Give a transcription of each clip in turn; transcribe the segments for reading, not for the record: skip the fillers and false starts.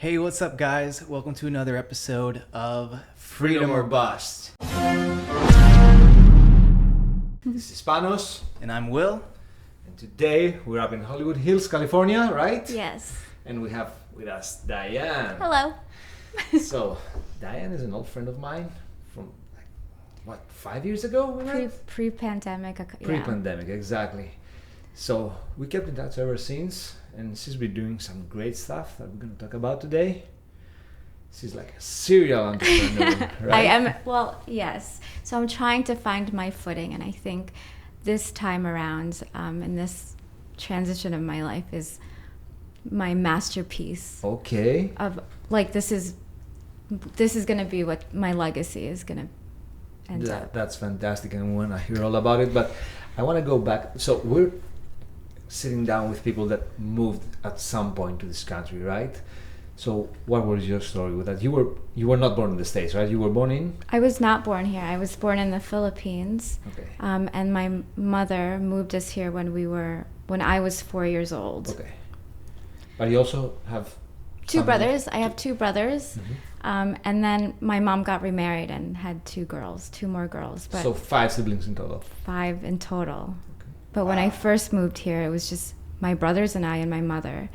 Hey, what's up, guys? Welcome to another episode of Freedom or Bust. This is Panos. And I'm Will. And today we're up in Hollywood Hills, California, right? Yes. And we have with us Diane. Hello. So, Diane is an old friend of mine from, 5 years ago? We met? Pre-pandemic. Yeah. Pre-pandemic, exactly. So, we kept in touch ever since. And she's been doing some great stuff that we're going to talk about today. She's like a serial entrepreneur, right? I am, well, yes. So I'm trying to find my footing, and I think this time around, in this transition of my life, is my masterpiece. Okay. Of like this is going to be what my legacy is going to end up. That's fantastic, and we want to hear all about it. But I want to go back. So we're sitting down with people that moved at some point to this country, right? So what was your story with that? You were not born in the States, right? You were born in? I was not born here. I was born in the Philippines. Okay. And my mother moved us here when I was 4 years old. Okay. But you also have two brothers. I have two brothers. Mm-hmm. And then my mom got remarried and had two more girls. But so 5 siblings in total? 5 in total. Okay. But when I first moved here, it was just my brothers and I and my mother,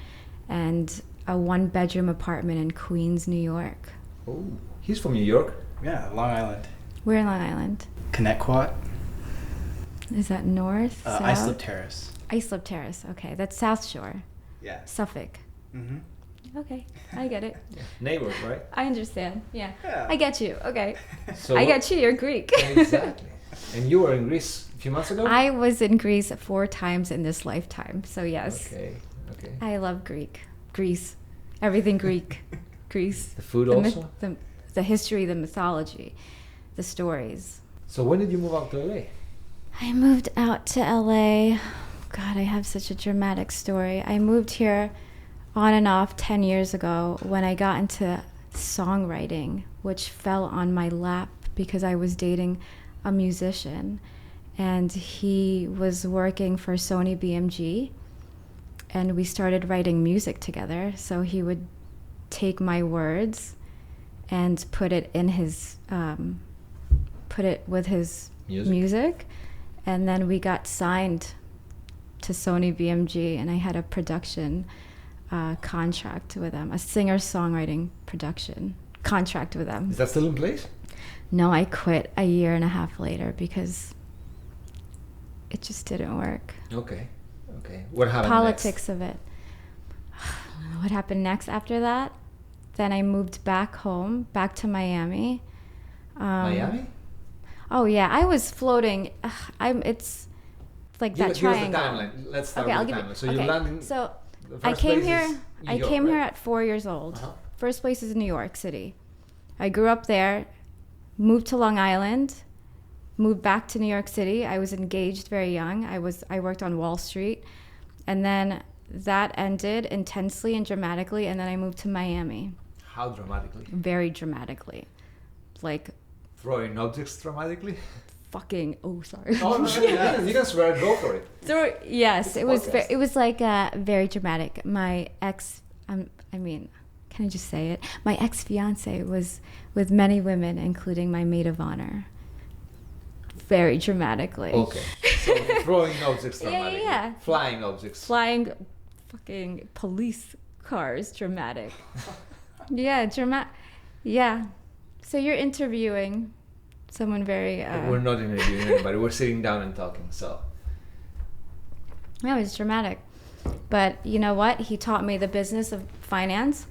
and a 1-bedroom apartment in Queens, New York. Oh, he's from New York? Yeah, Long Island. We're in Long Island. Connecticut. Is that north? South? Islip Terrace. Islip Terrace. Okay, that's South Shore. Yeah. Suffolk. Mm-hmm. Okay, I get it. Yeah. Neighbors, right? I understand. Yeah. Yeah. I get you. Okay. So I get you. You're Greek. Exactly. And you were in Greece a few months ago? I was in Greece 4 times in this lifetime. So yes. Okay. I love Greece. Everything Greek. Greece. The food also? The history, the mythology, the stories. So when did you move out to LA? I moved out to LA. God, I have such a dramatic story. I moved here on and off 10 years ago when I got into songwriting, which fell on my lap because I was dating a musician, and he was working for Sony BMG, and we started writing music together. So he would take my words and put it with his music, and then we got signed to Sony BMG, and I had a production contract with them, a singer-songwriting production contract with them. Is that still in place? No, I quit a year and a half later because it just didn't work. Okay. What happened Politics next? of it. What happened next after that? Then I moved back home, back to Miami. Miami? Oh yeah, I was floating. It's like that triangle. Give us the timeline. Let's start with the timeline. So you okay. landed. So The I first came place here. is New I York, came here right? at 4 years old. Uh-huh. First place is New York City. I grew up there, moved to Long Island, moved back to New York City. I was engaged very young. I worked on Wall Street, and then that ended intensely and dramatically. And then I moved to Miami. How dramatically? Very dramatically, like Throwing objects dramatically? fucking. Oh, sorry. Oh, no, you can swear. Go for it. Yes, It's a it was. podcast. It was like very dramatic. My ex. I mean, can I just say it? My ex-fiance was with many women, including my maid of honor. Very dramatically. Okay. So throwing objects dramatically. Yeah. Flying objects. Flying, fucking police cars. Dramatic. Yeah, Yeah. So you're interviewing someone very. We're not interviewing anybody. We're sitting down and talking. So. No, it's dramatic. But you know what? He taught me the business of finance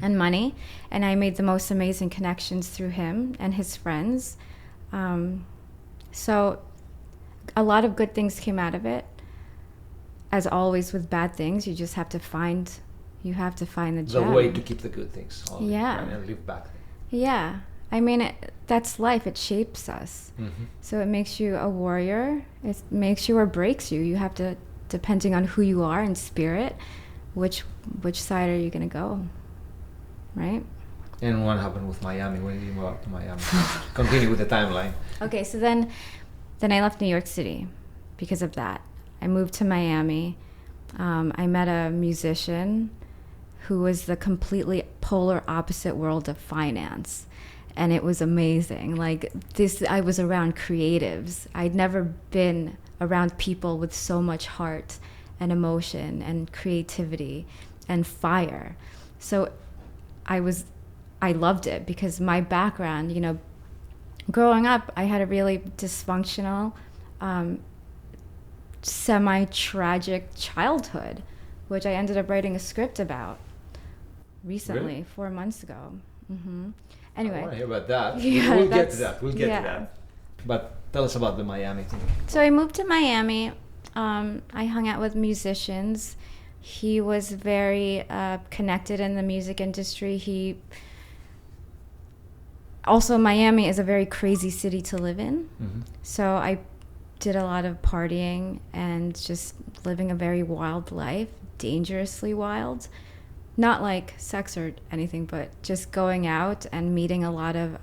and money, and I made the most amazing connections through him and his friends. So a lot of good things came out of it. As always with bad things, you just have to find the gem. The way to keep the good things. Only, Yeah. right? And live back. Yeah. I mean, that's life. It shapes us. Mm-hmm. So it makes you a warrior. It makes you or breaks you. You have to, depending on who you are in spirit, which side are you going to go, right? And what happened with Miami? When did you move out to Miami? Continue with the timeline. Okay, so then I left New York City because of that. I moved to Miami. I met a musician who was the completely polar opposite world of finance. And it was amazing. Like this, I was around creatives. I'd never been around people with so much heart and emotion and creativity and fire. So I loved it because my background, you know, growing up, I had a really dysfunctional, semi-tragic childhood, which I ended up writing a script about recently, Really? 4 months ago. I Anyway. want to hear about that. Yeah, We'll get to that. We'll get yeah. to that. But tell us about the Miami thing. So I moved to Miami. I hung out with musicians. He was very connected in the music industry. Also, Miami is a very crazy city to live in. So I did a lot of partying and just living a very wild life, dangerously wild. Not like sex or anything, but just going out and meeting a lot of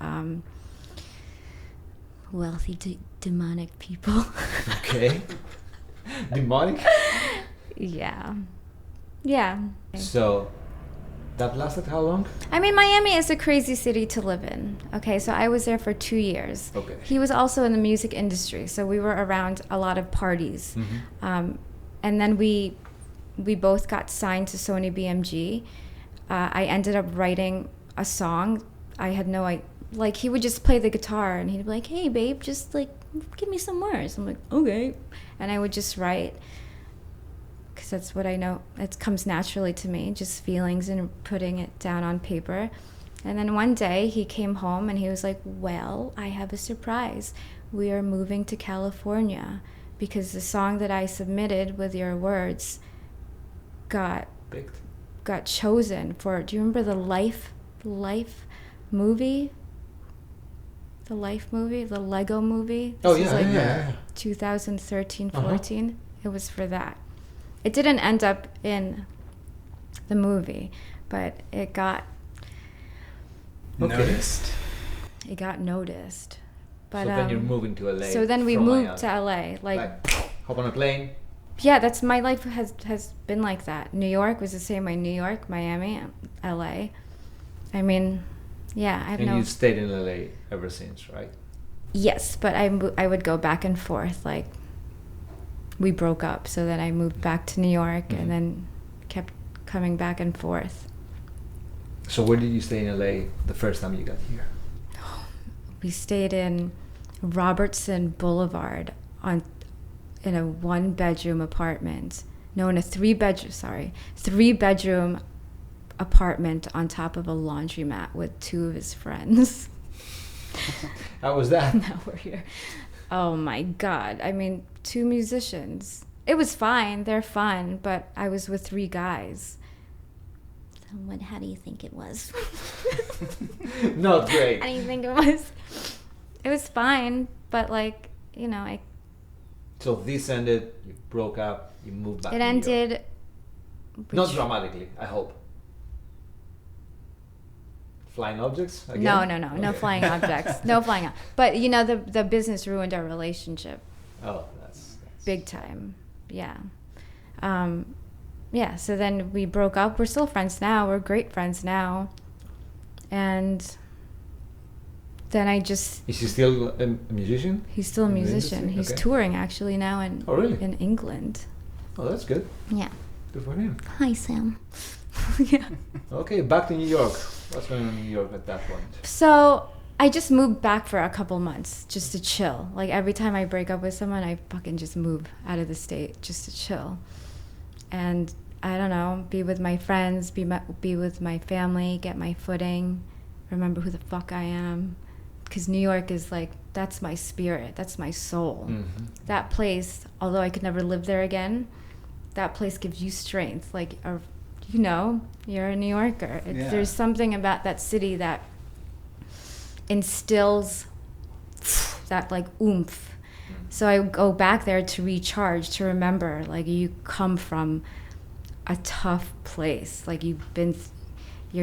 wealthy, demonic people. Okay. Demonic? Yeah. So that lasted how long? I mean, Miami is a crazy city to live in. Okay, so I was there for 2 years. Okay. He was also in the music industry, so we were around a lot of parties. And then we both got signed to Sony BMG. I ended up writing a song. I had no idea. Like, he would just play the guitar, and he'd be like, hey, babe, just, like, give me some words. I'm like, okay. And I would just write, because that's what I know. It comes naturally to me, just feelings and putting it down on paper. And then one day, he came home, and he was like, well, I have a surprise. We are moving to California, because the song that I submitted with your words got chosen for, do you remember the Life movie? The Life movie, the Lego movie. Oh, This was yeah. 2013, 14. It was for that. It didn't end up in the movie, but it got noticed. It got noticed. But so then you're moving to LA. So then we from moved Miami. to LA. Like hop on a plane. yeah, that's my life has been like that. New York was the same way. New York, Miami, LA. I mean, yeah, I have And you stayed in LA ever since, right? Yes, but I would go back and forth. Like, we broke up, so then I moved back to New York and then kept coming back and forth. So where did you stay in LA the first time you got here? We stayed in Robertson Boulevard in a 1-bedroom apartment. No, in a 3-bedroom apartment on top of a laundromat with 2 of his friends. How was that? Now we're here. Oh my God. I mean, 2 musicians. It was fine. They're fun, but I was with 3 guys. How do you think it was? Not great. How do you think it was? It was fine, but like, you know, So this ended, you broke up, you moved back it to New York. ended. Not dramatically, I hope. Flying objects again? No flying objects. No flying. But you know, the business ruined our relationship. Oh, that's Big time. Yeah. Yeah, so then we broke up. We're still friends now. We're great friends now. And then I just... Is he still a musician? He's still a in the musician. industry? He's Okay. touring actually now Oh, really? in England. Oh, that's good. Yeah. Good for him. Hi, Sam. Yeah. Okay, back to New York. What's going on in New York at that point? So I just moved back for a couple months just to chill. Like every time I break up with someone, I fucking just move out of the state just to chill. And I don't know, be with my friends, be with my family, get my footing, remember who the fuck I am. Because New York is like, that's my spirit, that's my soul. Mm-hmm. That place, although I could never live there again, that place gives you strength. Like, you know, you're a New Yorker. Yeah. There's something about that city that instills that like oomph. So I go back there to recharge, to remember, like, you come from a tough place. Like, you're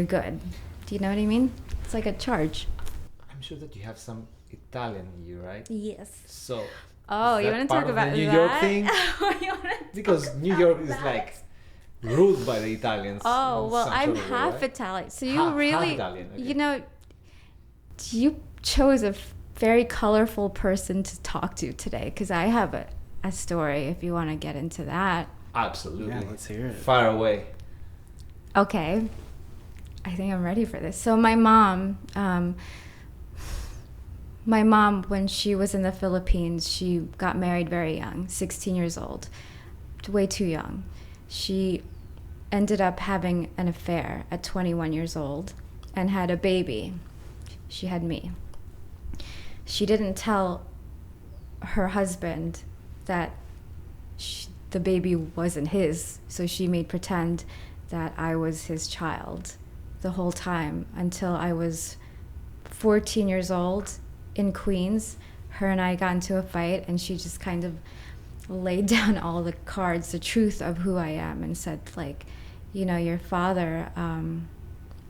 good. Do you know what I mean? It's like a charge. I'm sure that you have some Italian in you, right? Yes. So. Oh, is you that want to part talk of the about New that? York thing? You wanna Because talk New York is about like ruled by the Italians. Oh, in well, some I'm sort of way, half right? Italian. So you Half really, Italian, okay. you know, you chose a very colorful person to talk to today, because I have a story if you want to get into that. Absolutely. Yeah, let's hear it. Fire away. Okay. I think I'm ready for this. So my mom, when she was in the Philippines, she got married very young, 16 years old, way too young. She ended up having an affair at 21 years old and had a baby. She had me. She didn't tell her husband that the baby wasn't his, so she made pretend that I was his child the whole time until I was 14 years old in Queens. Her and I got into a fight, and she just kind of laid down all the cards, the truth of who I am, and said, like, you know, your father,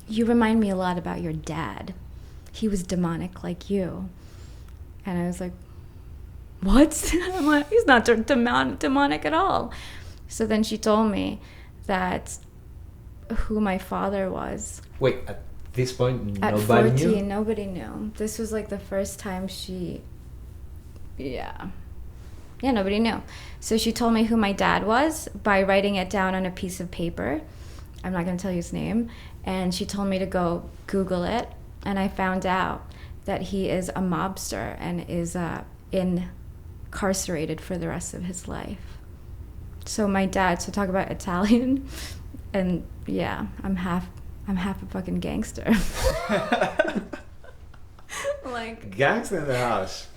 you remind me a lot about your dad. He was demonic like you. And I was like, what? I'm like, he's not demonic at all. So then she told me that who my father was. Wait, at this point, At nobody 14, knew? nobody knew. This was like the first time yeah, nobody knew. So she told me who my dad was by writing it down on a piece of paper. I'm not going to tell you his name. And she told me to go Google it. And I found out that he is a mobster and is incarcerated for the rest of his life. So my dad, so talk about Italian, and yeah, I'm half a fucking gangster. Like, Gangster in the house.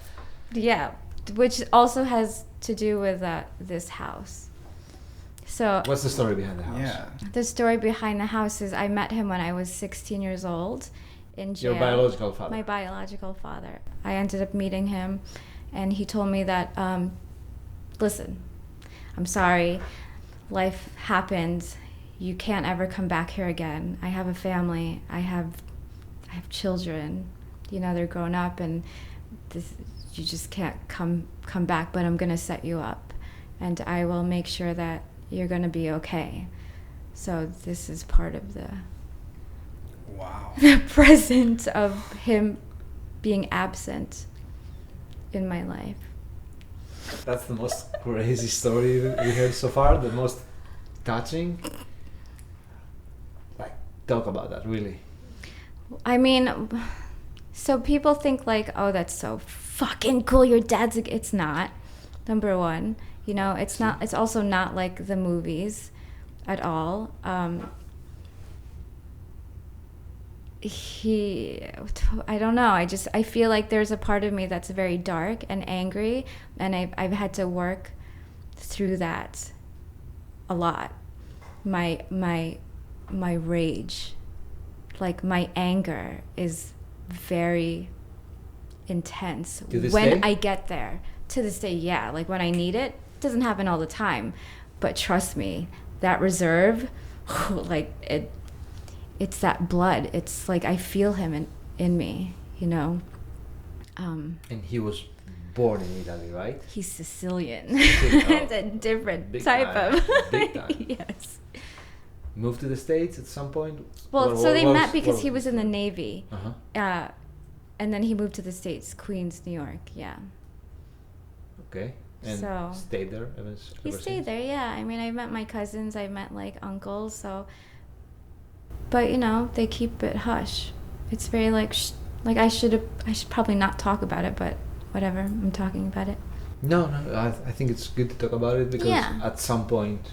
yeah, which also has to do with this house. So What's the story behind the house? Yeah. the story behind the house is I met him when I was 16 years old in jail. Your biological father. My biological father. I ended up meeting him, and he told me that, listen, I'm sorry, life happened. You can't ever come back here again. I have a family. I have children. You know, they're grown up, and you just can't come back. But I'm gonna set you up, and I will make sure that you're gonna be okay. So this is part of the Wow. present of him being absent in my life. That's the most crazy story we heard so far, the most touching. Like, talk about that, really. I mean, so people think like, oh, that's so fucking cool, your dad's it's not. Number one, you know, it's not. It's also not like the movies at all. I don't know, I feel like there's a part of me that's very dark and angry, and I've had to work through that a lot. My rage, like my anger is very intense To this when day? I get there. To this day, yeah. Like when I need it, it doesn't happen all the time, but trust me, that reserve, like it's that blood. It's like I feel him in me, you know. And he was born in Italy, right? He's Sicilian. Sicilian. It's a different Big type time. of. Big time. Yes. Moved to the States at some point? Well, What- so they what met because what he was in the Navy, Uh-huh. and then he moved to the States, Queens, New York. Yeah. Okay. And So- stayed there ever He ever stayed since? there, yeah. I mean, I met my cousins, I met like uncles, so. But you know, they keep it hush. It's very like, like I should probably not talk about it, but whatever. I'm talking about it. No, I think it's good to talk about it because Yeah. at some point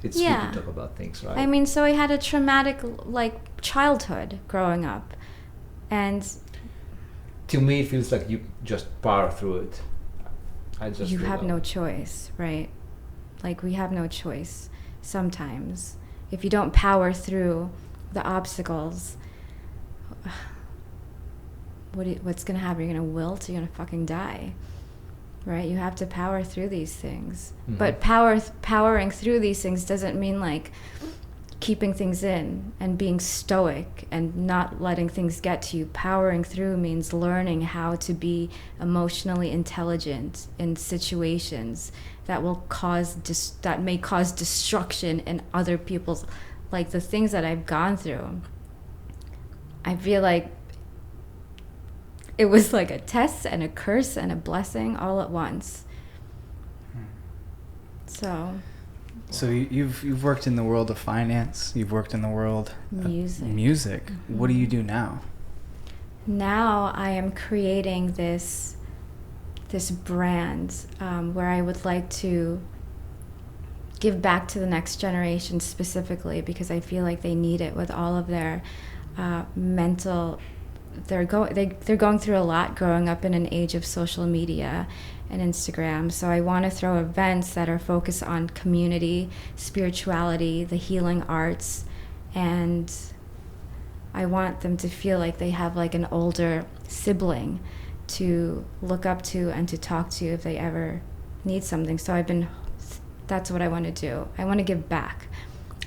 it's Yeah. good to talk about things, right? I mean, so I had a traumatic like childhood growing up, and to me it feels like you just power through it. I just you feel have that. no choice, right? Like we have no choice sometimes. If you don't power through the obstacles, what's gonna happen? You're gonna wilt. You're gonna fucking die, right? You have to power through these things. Mhm. But powering through these things doesn't mean like keeping things in and being stoic and not letting things get to you. Powering through means learning how to be emotionally intelligent in situations that will that may cause destruction in other people's, like the things that I've gone through. I feel like it was like a test and a curse and a blessing all at once. So you've worked in the world of finance. You've worked in the world music. of music. Mm-hmm. What do you do now? Now I am creating this brand where I would like to give back to the next generation specifically, because I feel like they need it with all of their mental. They're going through a lot growing up in an age of social media and Instagram. So I want to throw events that are focused on community, spirituality, the healing arts, and I want them to feel like they have like an older sibling to look up to and to talk to if they ever need something. So that's what I want to do. I want to give back.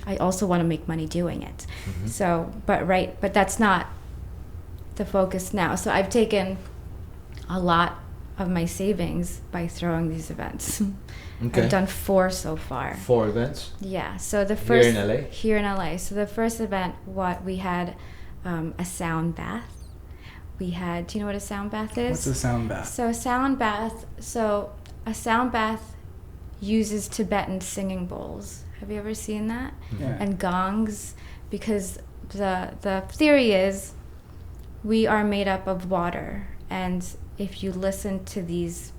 I also want to make money doing it. Mm-hmm. So, but that's not the focus now. So I've taken a lot of my savings by throwing these events. Okay. I've done 4 so far. 4 events? Yeah. So the first here in LA? Here in LA. So the first event, we had a sound bath. We had, do you know what a sound bath is? What's a sound bath? So a sound bath uses Tibetan singing bowls. Have you ever seen that? Yeah. And gongs, because the theory is we are made up of water, and if you listen to these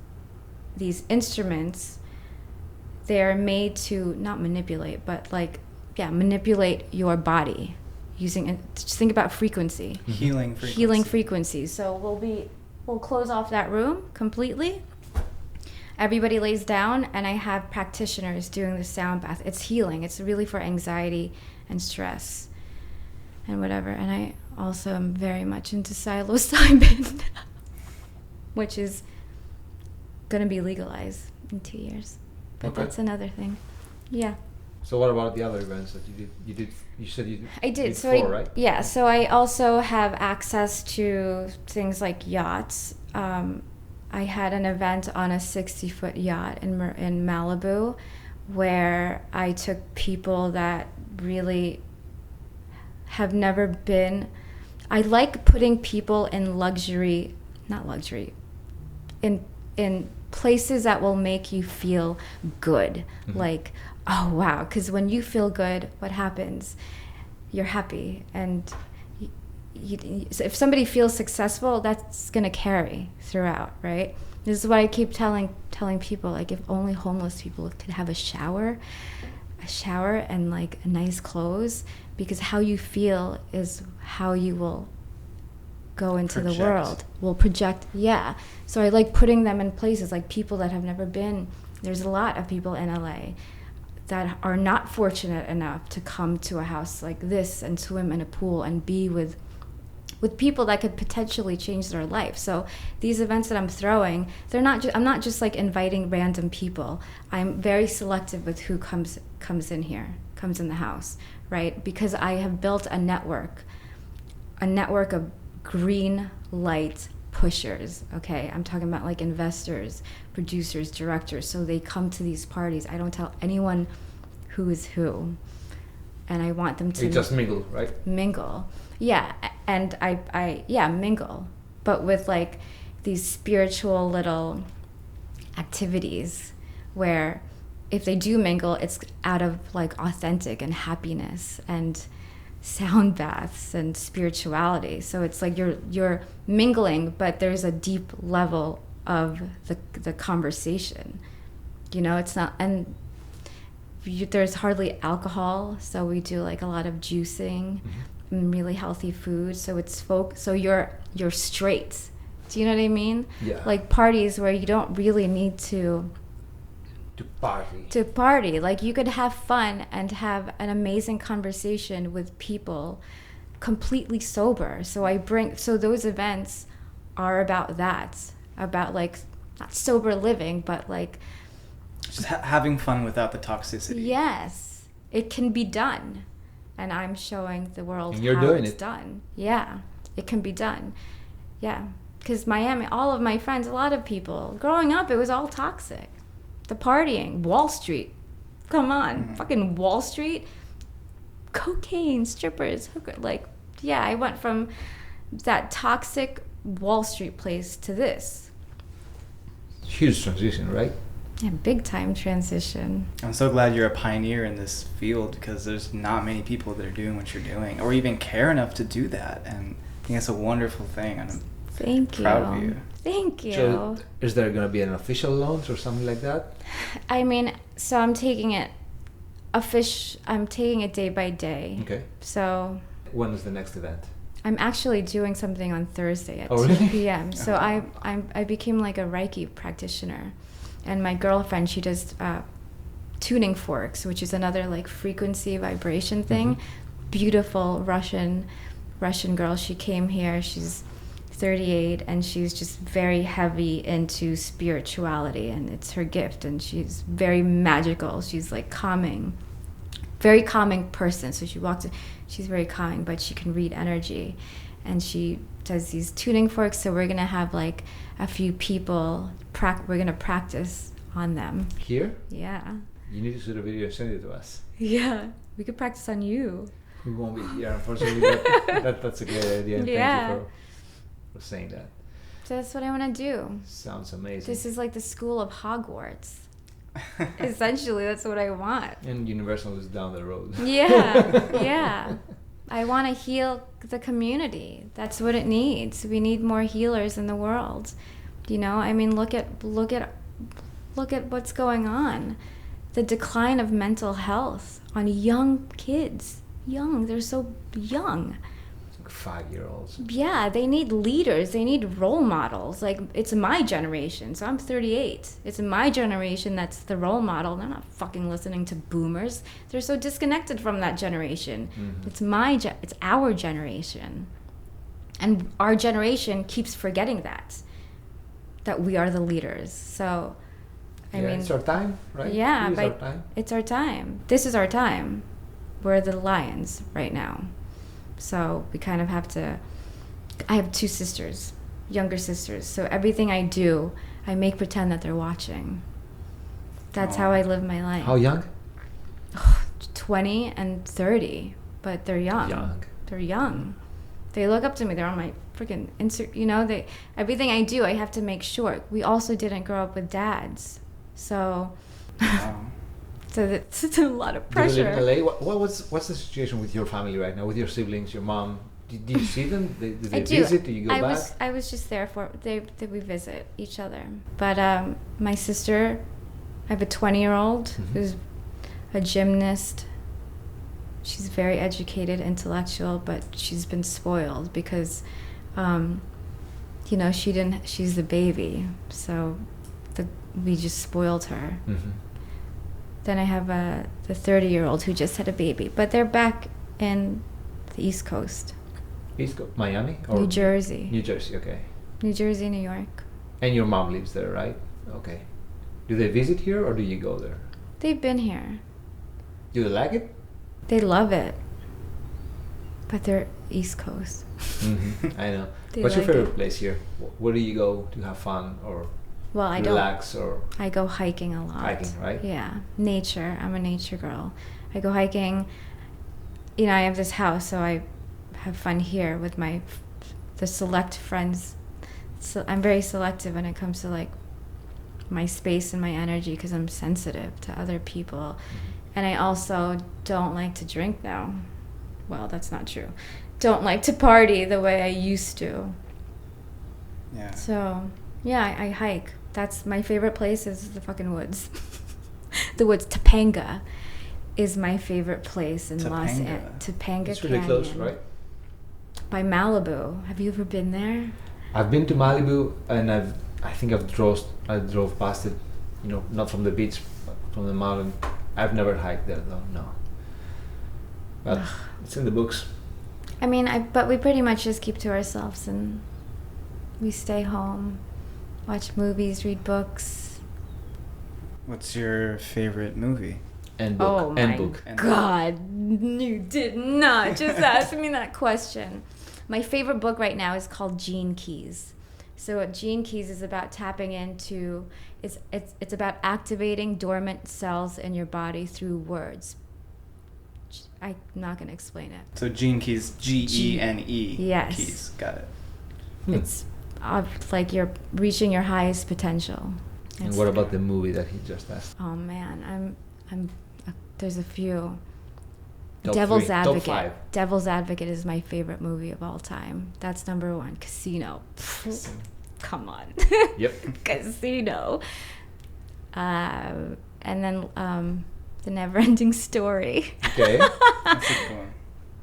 instruments, they're made to not manipulate, but manipulate your body using, just think about frequency. Healing frequency. Healing frequency. So we'll close off that room completely. Everybody lays down, and I have practitioners doing the sound bath. It's healing. It's really for anxiety and stress and whatever. And I also am very much into psilocybin, which is going to be legalized in 2 years. But that's another thing. Yeah. So what about the other events that you did? You said you I did. did So 4, right? Yeah. So I also have access to things like yachts. I had an event on a 60-foot yacht in Malibu, where I took people that really have never been. I like putting people in in places that will make you feel good. Mm-hmm. Like, oh wow, because when you feel good, what happens? You're happy, and so if somebody feels successful, that's gonna carry throughout, right? This is what I keep telling people, like, if only homeless people could have a shower and like nice clothes, because how you feel is how you will go into the world, will project. Yeah. So I like putting them in places, like people that have never been. There's a lot of people in LA that are not fortunate enough to come to a house like this and swim in a pool and be with people that could potentially change their life. So these events that I'm throwing, I'm not just like inviting random people. I'm very selective with who comes in the house, right? Because I have built a network of green light pushers, okay? I'm talking about like investors, producers, directors. So they come to these parties. I don't tell anyone who is who. And I want them to... You just mingle, right? Mingle. Yeah, and I mingle, but with like these spiritual little activities where if they do mingle, it's out of like authentic and happiness and sound baths and spirituality. So it's like you're mingling, but there's a deep level of the conversation. You know, it's not, and there's hardly alcohol, so we do like a lot of juicing. Mm-hmm. And really healthy food, so it's so you're straight. Do you know what I mean? Yeah. Like parties where you don't really need to party. Like you could have fun and have an amazing conversation with people completely sober. So those events are about that, about like not sober living, but like just having fun without the toxicity. Yes, it can be done. And I'm showing the world and you're how doing it's it. Done. Yeah, it can be done. Yeah, because Miami, all of my friends, a lot of people, growing up, it was all toxic. the partying, Wall Street. Come on, fucking Wall Street. Cocaine, strippers, hooker. Like, yeah, I went from that toxic Wall Street place to this. Huge transition, right? Yeah, big time transition. I'm so glad you're a pioneer in this field, because there's not many people that are doing what you're doing or even care enough to do that. And I think that's a wonderful thing. And I'm proud of you. Thank you. So is there going to be an official launch or something like that? I mean, so I'm taking it day by day. Okay. So When is the next event? I'm actually doing something on Thursday at 2 really? p.m. So I became like a Reiki practitioner, and my girlfriend, she does tuning forks, which is another like frequency vibration thing. Beautiful Russian girl. She came here. She's 38, and she's just very heavy into spirituality, and it's her gift, and she's very magical. She's like calming, very calming person. So she walks in, she's very calming, but she can read energy, and she does these tuning forks. So we're gonna have like a few people we're gonna practice on them. Here? Yeah. You need to shoot a video and send it to us. Yeah, we could practice on you. We won't be here, unfortunately, but that's a great idea. And Yeah. thank you for saying that. So that's what I want to do. Sounds amazing. This is like the school of Hogwarts. Essentially, that's what I want. And Universal is down the road. Yeah, yeah. I want to heal the community. That's what it needs. We need more healers in the world. You know, I mean, look at what's going on. The decline of mental health on young kids. They're so young. 5-year-olds. Yeah, they need leaders. They need role models. Like, it's my generation. So I'm 38. It's my generation that's the role model. They're not fucking listening to boomers. They're so disconnected from that generation. It's our generation. And our generation keeps forgetting that we are the leaders. So, I mean, it's our time, right? Yeah, it's our time. It's our time. This is our time. We're the lions right now. So we kind of have to. I have 2 sisters, younger sisters. So everything I do, I make pretend that they're watching. That's how I live my life. How young? 20 and 30, but they're young. They're young. They look up to me. They're on my freaking Instagram. You know, everything I do, I have to make sure. We also didn't grow up with dads, so. So that's a lot of pressure. Do you live in LA? What's the situation with your family right now? With your siblings, your mom? Do you see them? Do they visit? Do you go back? I was just there for we visit each other. But my sister, I have a 20-year-old who's a gymnast. She's very educated, intellectual, but she's been spoiled because, you know, she's the baby, so we just spoiled her. Then I have the 30-year-old who just had a baby, but they're back in the East Coast. East Coast, Miami, or New Jersey. New Jersey, okay. New Jersey, New York. And your mom lives there, right? Okay. Do they visit here or do you go there? They've been here. Do they like it? They love it, but they're East Coast. I know. They What's your like favorite it. place here? Where do you go to have fun or Well, I relax or I go hiking a lot. hiking, right? Yeah, nature. I'm a nature girl. I go hiking. You know, I have this house, so I have fun here with the select friends. So I'm very selective when it comes to like my space and my energy because I'm sensitive to other people. And I also don't like to drink now. Well, that's not true. Don't like to party the way I used to. Yeah. So, yeah, I hike. That's my favorite place is the fucking woods. The woods. Topanga is my favorite place in Los Angeles. Topanga It's really Canyon. close, right? By Malibu. Have you ever been there? I've been to Malibu and I think I drove past it, you know, not from the beach, but from the mountain. I've never hiked there though, no. But it's in the books. I mean, but we pretty much just keep to ourselves and we stay home, watch movies, read books. What's your favorite movie? And book. Oh and my book. God, you did not just ask me that question. My favorite book right now is called Gene Keys So Gene Keys is about tapping into, it's about activating dormant cells in your body through words. I'm not going to explain it. So Gene Keys, Gene. Yes. Keys, got it. It's like you're reaching your highest potential. And what about the movie that he just asked? Oh man, I'm there's a few. Top Devil's 3, Advocate. top 5. Devil's Advocate is my favorite movie of all time. That's number 1. Casino. Come on. Yep. Casino. And then The Never-Ending Story. Okay. That's a cool one.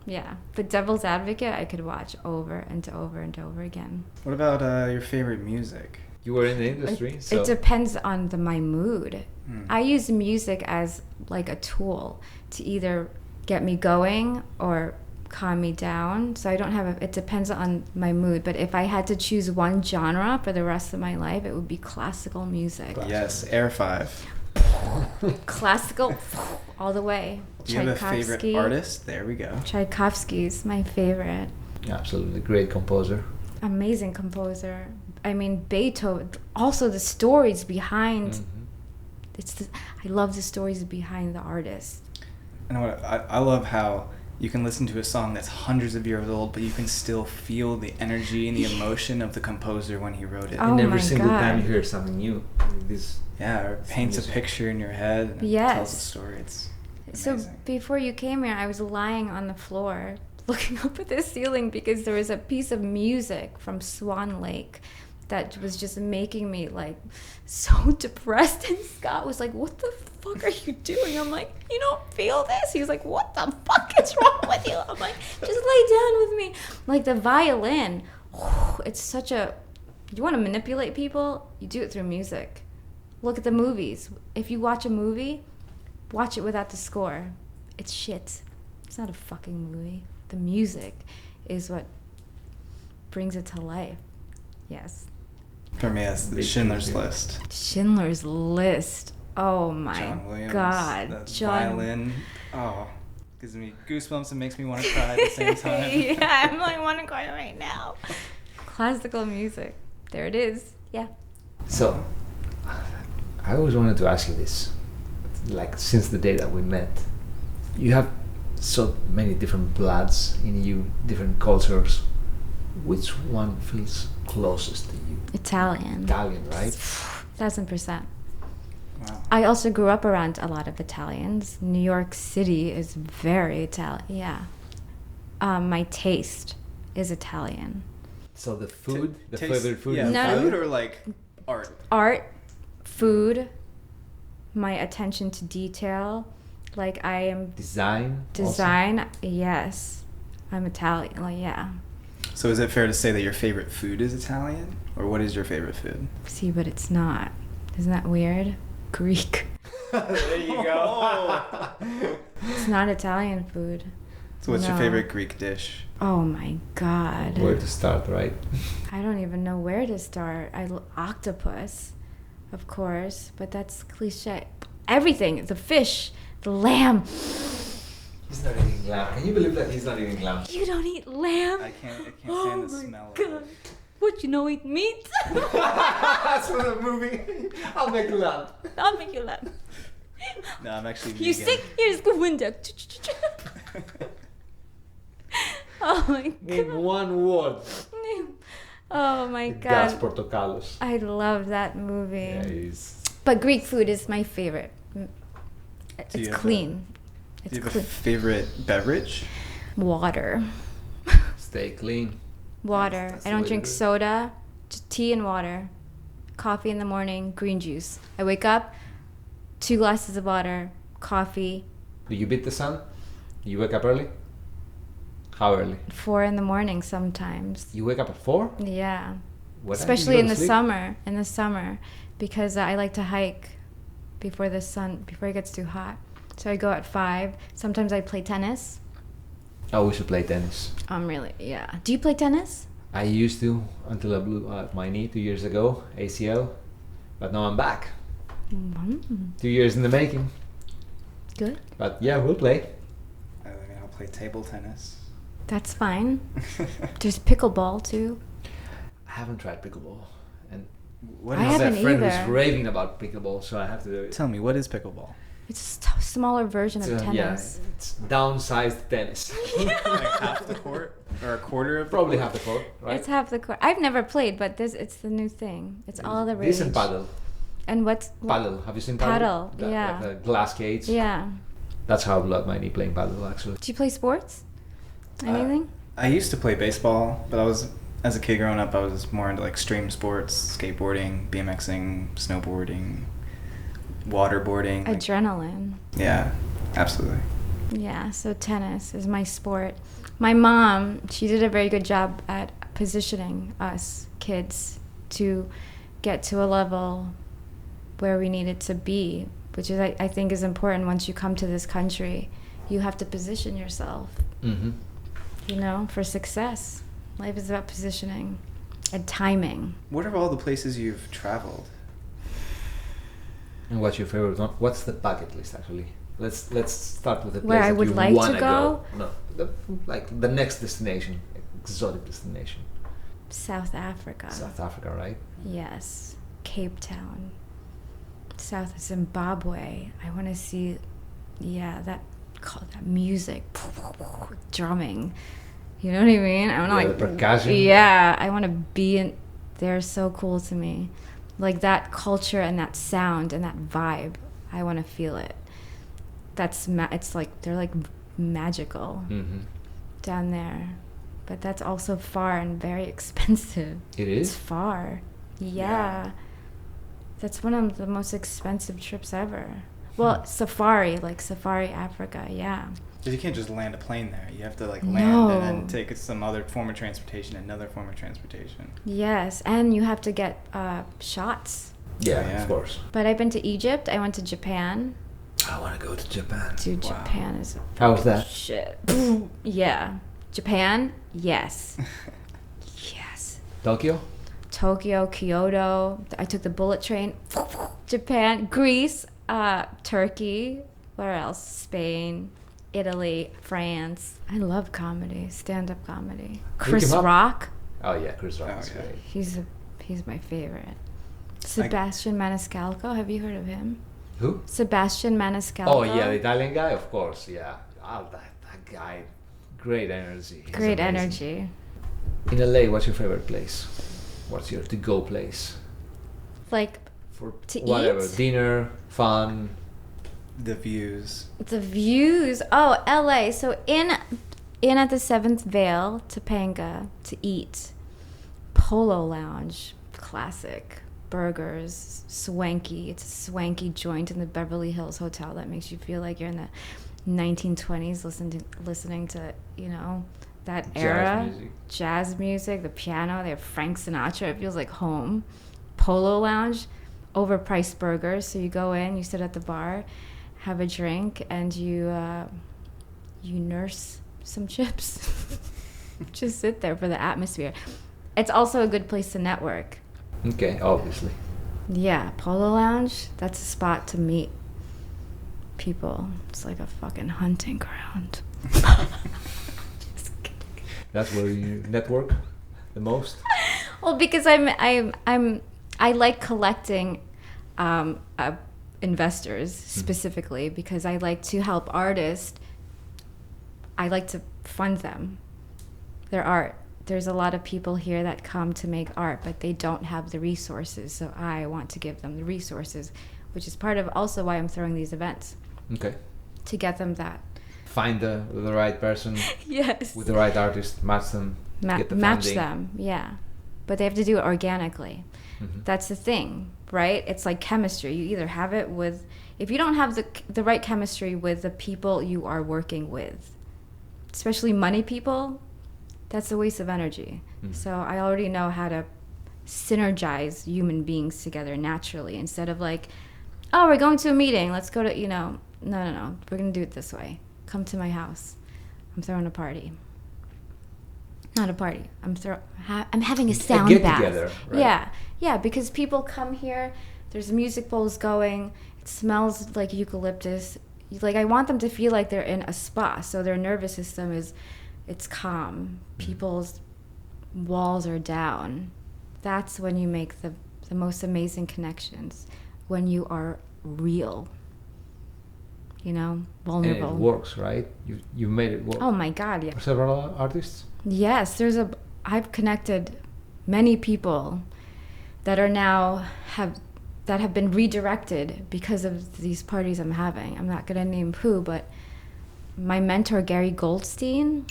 Yeah, but Devil's Advocate I could watch over and over and over again. What about your favorite music? You were in the industry, so... It depends on my mood. Hmm. I use music as like a tool to either get me going or calm me down. So I don't have it depends on my mood. But if I had to choose one genre for the rest of my life, it would be classical music. Yes, Air 5. Classical all the way. Do you have a favorite artist? There we go. Tchaikovsky's my favorite. Absolutely great composer. Amazing composer. I mean, Beethoven. Also the stories behind. I love the stories behind the artist. And I love how you can listen to a song that's hundreds of years old, but you can still feel the energy and the emotion of the composer when he wrote it. Oh And every my single God. time you hear something new, this... Yeah, or it paints a picture in your head and Yes. it tells a story. It's So amazing. before you came here, I was lying on the floor looking up at the ceiling because there was a piece of music from Swan Lake that was just making me like so depressed. And Scott was like, "What the fuck are you doing?" I'm like, "You don't feel this?" He was like, "What the fuck is wrong with you?" I'm like, "Just lay down with me." Like the violin, it's such a... You want to manipulate people? You do it through music. Look at the movies. If you watch a movie, watch it without the score. It's shit. It's not a fucking movie. The music is what brings it to life. Yes. For me, that's the Schindler's List. Schindler's List. Oh my John Williams. God. That John. violin. Oh, gives me goosebumps and makes me want to cry at the same time. Yeah, I really want to cry right now. Classical music. There it is. Yeah. So, I always wanted to ask you this. Like, since the day that we met, you have so many different bloods in you, different cultures. Which one feels closest to you? Italian. Italian, right? 1000%. Wow. I also grew up around a lot of Italians. New York City is very Italian. Yeah. My taste is Italian. So the food, the Taste- favorite food Yeah, is No. Italian? food or like art? Art, food, my attention to detail. Like I am Design? design. Yes. I'm Italian. Like, yeah. So is it fair to say that your favorite food is Italian? Or what is your favorite food? See, but it's not. Isn't that weird? Greek. There you go. It's not Italian food. So what's your No. favorite Greek dish? Oh my God. Where to start, right? I don't even know where to start. Octopus, of course, but that's cliche. Everything, the fish, the lamb. He's not eating lamb. Can you believe that he's not eating lamb? You don't eat lamb? I can't Oh stand the my smell God. of it. What, you know eat meat? That's for the movie. I'll make lamb. I'll make you laugh. No, I'm actually You vegan. sick? Here's the window. Oh my Name God. one word. Oh my Gas God. portocalos. I love that movie. Yeah, he's... But Greek food is my favorite. Do It's you have clean. Do It's you have a clean. favorite beverage? Water. Stay clean. Water. That's I the don't way drink to do it. soda. Just tea and water. Coffee in the morning. Green juice. I wake up, 2 glasses of water, coffee. Do you beat the sun? You wake up early? How early? 4 in the morning sometimes. You wake up at 4? Yeah. What time do you Especially go in to the sleep? summer. In the summer, because I like to hike before it gets too hot. So I go at 5. Sometimes I play tennis. Oh, we should play tennis. Yeah. Do you play tennis? I used to until I blew out my knee 2 years ago, ACL. But now I'm back. 2 years in the making. Good. But yeah, we'll play. I mean, I'll play table tennis. That's fine. There's pickleball too. I haven't tried pickleball, and What I is I have a haven't friend either. who's raving about pickleball, so I have to do it. Tell me, what is pickleball? It's a smaller version of tennis. Yeah, it's downsized tennis. Like half the court or a quarter of Probably the half court? the court, right? It's half the court. I've never played, but it's the new thing. It's all the rage. This and paddle. And what's Paddle. Have you seen paddle? Paddle, yeah. Like the glass cage. Yeah. That's how I blood my knee playing paddle, actually. Do you play sports? Anything? I used to play baseball, but as a kid growing up, I was more into like extreme sports, skateboarding, BMXing, snowboarding, waterboarding. like- Adrenaline. yeah, absolutely. Yeah, so tennis is my sport. My mom, she did a very good job at positioning us kids to get to a level where we needed to be, which is I think is important once you come to this country. You have to position yourself, Mm-hmm. For success. Life is about positioning and timing. What are all the places you've traveled? And what's your favorite one? What's the bucket list, actually? Let's start with the place Where I that would you like to wanna go? No, the next destination, exotic destination. South Africa. South Africa, right? Yes. Cape Town. South Zimbabwe. I want to see, that music, drumming. You know what I mean? I want to Yeah, the percussion. Yeah, I want to be in. They're so cool to me, like that culture and that sound and that vibe. I want to feel it. It's like they're like magical Mm-hmm. down there, but that's also far and very expensive. It It's is? far. Yeah. That's one of the most expensive trips ever. Well, Safari Africa, yeah. Because you can't just land a plane there. You have to like No. land and then take some other form of transportation, another form of transportation. Yes, and you have to get shots. Yeah, Yeah. of course. But I've been to Egypt. I went to Japan. I want to go to Japan. Dude, Wow. Japan is How was that? shit. Yeah. Japan, yes. Yes. Tokyo? Tokyo, Kyoto. I took the bullet train. Japan, Greece, Turkey. Where else? Spain, Italy, France. I love comedy, stand-up comedy. Chris him up. Rock. Oh yeah, Chris Rock Oh, is yeah. great. He's my favorite. Sebastian Maniscalco. Have you heard of him? Who? Sebastian Maniscalco. Oh yeah, the Italian guy, of course. Yeah, that guy, great energy. He's Great amazing. energy. In LA, what's your favorite place? What's your to-go place Like for To whatever eat? dinner, fun? The views. the views. Oh, LA. So in at the Seventh Veil, Topanga, to eat. Polo Lounge, classic. Burgers, swanky. It's a swanky joint in the Beverly Hills Hotel that makes you feel like you're in the 1920s listening to that era. Jazz music, the piano. They have Frank Sinatra. It feels like home. Polo Lounge, overpriced burgers. So you go in, you sit at the bar, have a drink, and you nurse some chips. Just sit there for the atmosphere. It's also a good place to network. Okay, obviously. Yeah, Polo Lounge, that's a spot to meet people. It's like a fucking hunting ground. Just kidding. That's where you network the most. Well, because I like collecting investors specifically because I like to help artists. I like to fund them, their art. There's a lot of people here that come to make art, but they don't have the resources. So I want to give them the resources, which is part of also why I'm throwing these events, Okay. to get them that. Find the right person Yes. with the right artist, match them, get the Match funding. them, yeah. But they have to do it organically. Mhm. That's the thing, right? It's like chemistry. You either have it with, if you don't have the right chemistry with the people you are working with, especially money people, that's a waste of energy. Mhm. So I already know how to synergize human beings together naturally instead of like, oh, we're going to a meeting. Let's go to, no. We're going to do it this way. Come to my house. I'm throwing a party. Not a party. I'm having a sound get bath. together, right? Yeah, because people come here. There's music bowls going. It smells like eucalyptus. Like I want them to feel like they're in a spa, so their nervous system it's calm. People's walls are down. That's when you make the most amazing connections, when you are real, vulnerable. And it works, right? You made it work. Oh my God, yeah. For several artists? Yes, I've connected many people that are now that have been redirected because of these parties I'm having. I'm not gonna name who, but my mentor Gary Goldstein,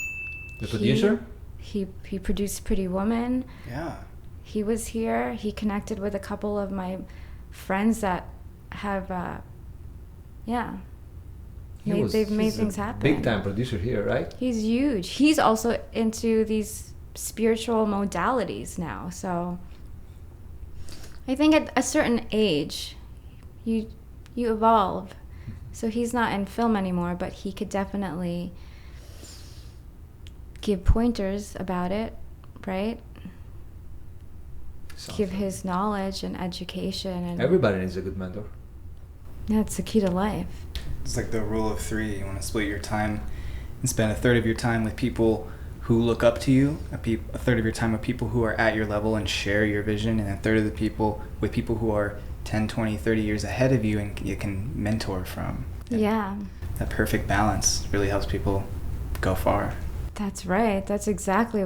the producer, he produced Pretty Woman. Yeah. He was here. He connected with a couple of my friends that have, they've made things happen. Big time producer here, right? He's huge. He's also into these spiritual modalities now. So I think at a certain age, you evolve. So he's not in film anymore, but he could definitely give pointers about it, right? Give his knowledge and education. And everybody needs a good mentor. That's the key to life. It's like the rule of 3. You want to split your time and spend a third of your time with people who look up to you, a third of your time with people who are at your level and share your vision, and a third of the people with people who are 10, 20, 30 years ahead of you and you can mentor from. And yeah. That perfect balance really helps people go far. That's right. That's exactly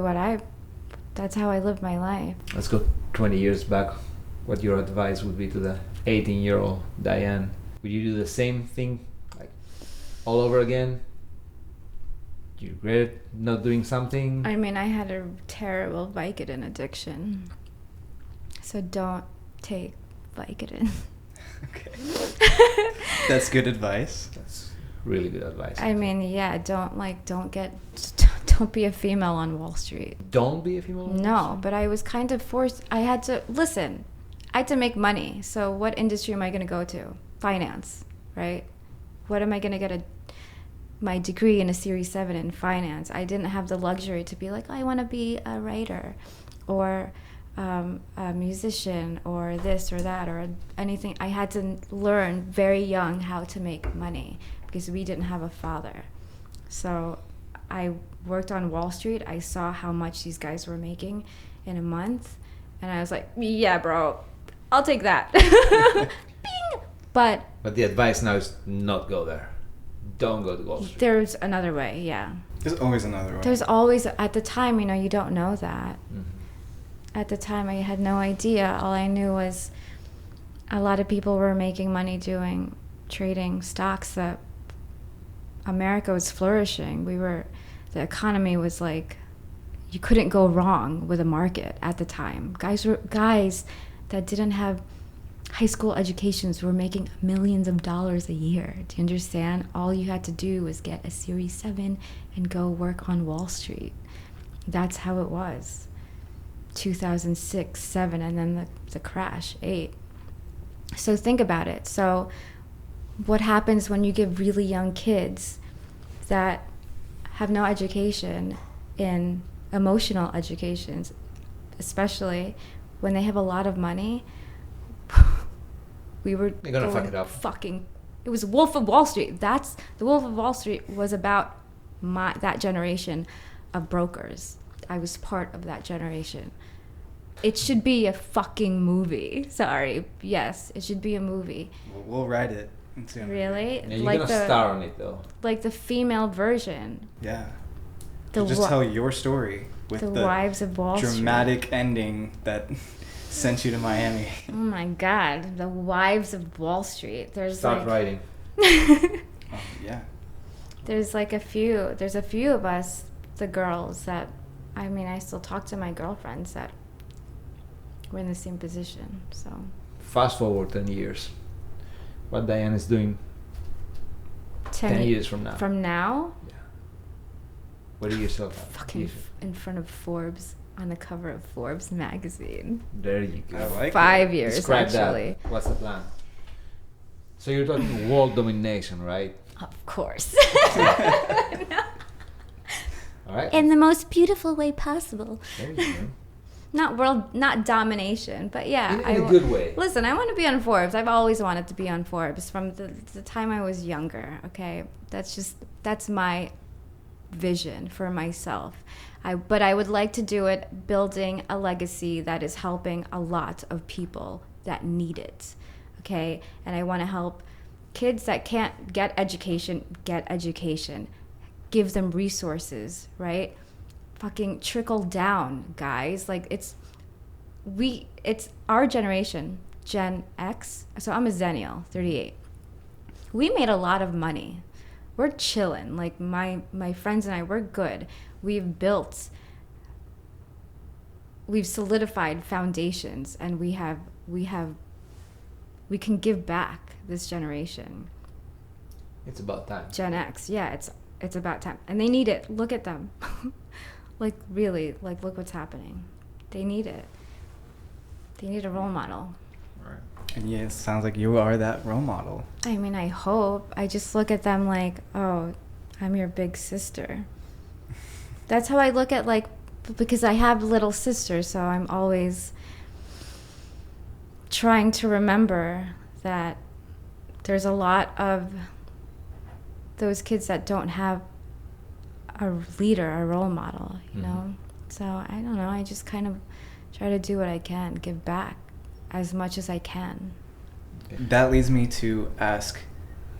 that's how I live my life. Let's go 20 years back. What your advice would be to the 18-year-old Diane? Would you do the same thing, like all over again? Do you regret not doing something? I mean, I had a terrible Vicodin addiction. So don't take Vicodin. Okay. That's good advice. That's really good advice. I mean, yeah, don't be a female on Wall Street. Don't be a female on Wall Street? No, but I was kind of forced. I had to make money. So what industry am I going to go to? Finance, right? What am I going to get my degree in a Series 7 in finance? I didn't have the luxury to be like, I want to be a writer or a musician or this or that or anything. I had to learn very young how to make money because we didn't have a father. So I worked on Wall Street. I saw how much these guys were making in a month. And I was like, yeah, bro, I'll take that. Bing! But the advice now is not go there. Don't go to Wall Street. There's another way, yeah. There's always another way. There's always, at the time, you don't know that. Mm-hmm. At the time, I had no idea. All I knew was a lot of people were making money trading stocks, that America was flourishing. The economy was like, you couldn't go wrong with a market at the time. Guys that didn't have high school educations were making millions of dollars a year. Do you understand? All you had to do was get a Series 7 and go work on Wall Street. That's how it was. 2006, 7, and then the crash, 8. So think about it. So what happens when you give really young kids that have no education in emotional educations, especially when they have a lot of money? They're gonna fuck it up. It was Wolf of Wall Street. The Wolf of Wall Street was about that generation of brokers. I was part of that generation. It should be a fucking movie. Sorry. Yes, it should be a movie. We'll write it. Really? Yeah, you're gonna star on it though. Like the female version. Yeah. Just tell your story with the Wives of Wall Street. Dramatic ending that sent you to Miami. Oh my God, the Wives of Wall Street. Start writing. Yeah. There's a few of us, the girls, that, I still talk to my girlfriends that were in the same position, so. Fast forward 10 years. What Diane is doing 10 years from now. From now? Yeah. What do you yourself at? Fucking in front of Forbes, on the cover of Forbes magazine. There you go. I like 5 years, Describe actually. That. What's the plan? So you're talking world domination, right? Of course. No. All right. In the most beautiful way possible. There you go. Not domination, but yeah. In a good way. Listen, I want to be on Forbes. I've always wanted to be on Forbes from the time I was younger, okay? That's my vision for myself. But I would like to do it building a legacy that is helping a lot of people that need it, okay? And I want to help kids that can't get education, give them resources, right? Fucking trickle down, guys. Like, it's our generation, Gen X. So I'm a Zennial, 38. We made a lot of money. We're chilling. Like, my friends and I, we're good. We've solidified foundations, and we can give back this generation. It's about time. Gen X, yeah, it's about time. And they need it. Look at them. Like, really, like, look what's happening. They need it. They need a role model. Right. And yeah, it sounds like you are that role model. I mean, I hope. I just look at them like, oh, I'm your big sister. That's how I look at, like, because I have little sisters, so I'm always trying to remember that there's a lot of those kids that don't have a leader, a role model, you know? So I don't know, I just kind of try to do what I can, give back as much as I can. That leads me to ask,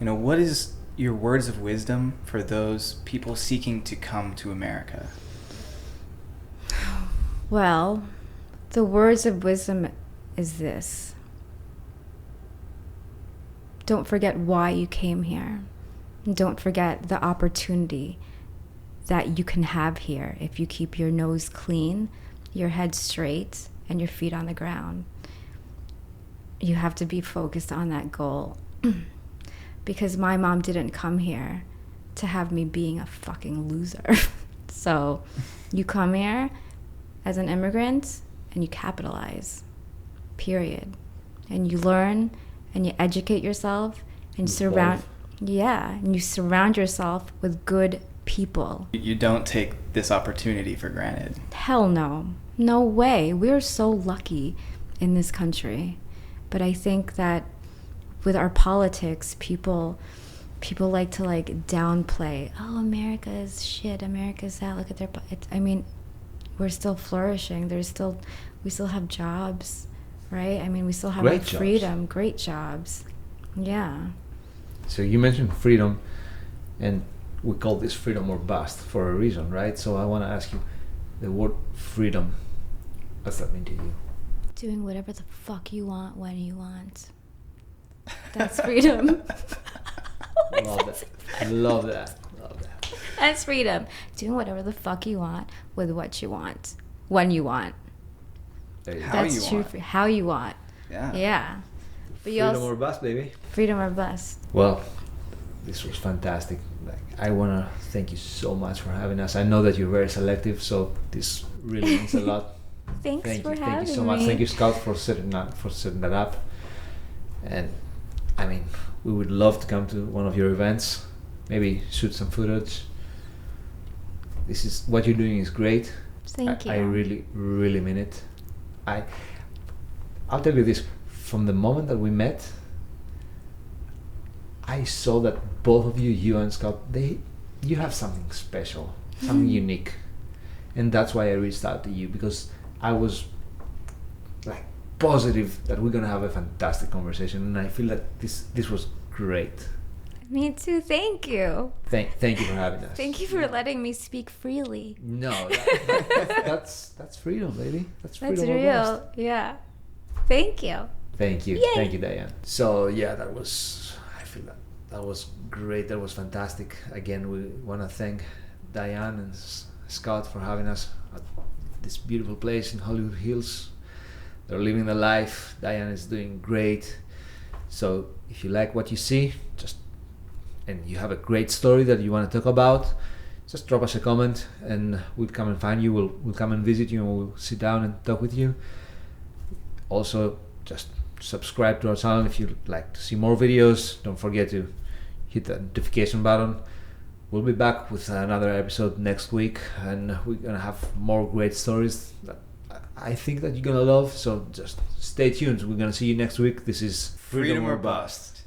what is your words of wisdom for those people seeking to come to America? Well, the words of wisdom is this. Don't forget why you came here. And don't forget the opportunity that you can have here if you keep your nose clean, your head straight, and your feet on the ground. You have to be focused on that goal. Because my mom didn't come here to have me being a fucking loser. So you come here as an immigrant and you capitalize, period. And you learn and you educate yourself and you surround yourself with good people. You don't take this opportunity for granted. Hell no. No way. We're so lucky in this country. But I think that with our politics, people like to downplay. Oh, America is shit. America's that. Look at their. We're still flourishing. We still have jobs, right? I mean, we still have freedom, great jobs. Yeah. So you mentioned freedom, and we call this freedom or bust for a reason, right? So I want to ask you, the word freedom, what's that mean to you? Doing whatever the fuck you want when you want. That's freedom. Love that. That's freedom. Doing whatever the fuck you want with what you want when you want. That's true. How you want. Yeah. But freedom or bust, baby. Freedom or bust. Well, this was fantastic. I want to thank you so much for having us. I know that you're very selective, so this really means a lot. Thank you so much. Thank you, Scout, for setting that up. And I mean, we would love to come to one of your events, maybe shoot some footage. This is what you're doing is great. Thank you. I really, really mean it. I'll tell you this, from the moment that we met, I saw that both of you, you and Scott, you have something special, something unique. And that's why I reached out to you, because I was positive that we're gonna have a fantastic conversation, and I feel that this was great. Me too. Thank you. Thank you for having us. Thank you for letting me speak freely. No, that's freedom, baby. That's freedom. That's real. Yeah. Thank you. Thank you. Yay. Thank you, Diane. So yeah, I feel that was great. That was fantastic. Again, we want to thank Diane and Scott for having us at this beautiful place in Hollywood Hills. They're living the life. Diane is doing great. So if you like what you see, and you have a great story that you want to talk about, just drop us a comment and we'll come and find you. We'll come and visit you, and we'll sit down and talk with you. Also, just subscribe to our channel if you'd like to see more videos. Don't forget to hit the notification button. We'll be back with another episode next week, and we're gonna have more great stories that I think that you're gonna love. So just stay tuned. We're gonna see you next week. This is Freedom or Bust.